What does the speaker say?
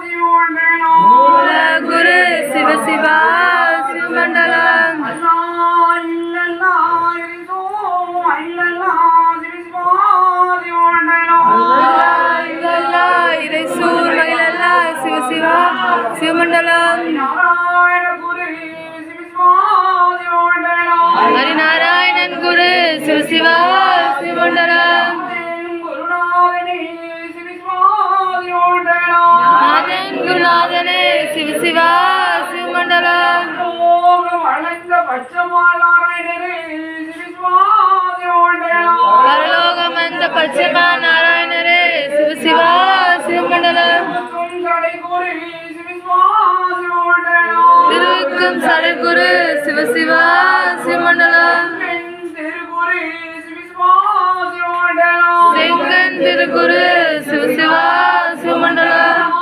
மூல குரு சிவசிவா சிவமண்டலம் இறைசூர் மயிலல்லா சிவசிவா சிவமண்டலம் ஹரிநாராயணன் குரு சிவசிவா சிவமண்டலம் நாதன் குருநாதனே சிவசிவா சிவமண்டலம் பரலோகமந்த பச்சமா நாராயணரே சிவசிவா சிவமண்டலம் திருவிக்கும் சடகுரு சிவசிவா சிவமண்டலம் செங்கன் திருக்குரு சிவசிவா சிவமண்டலம்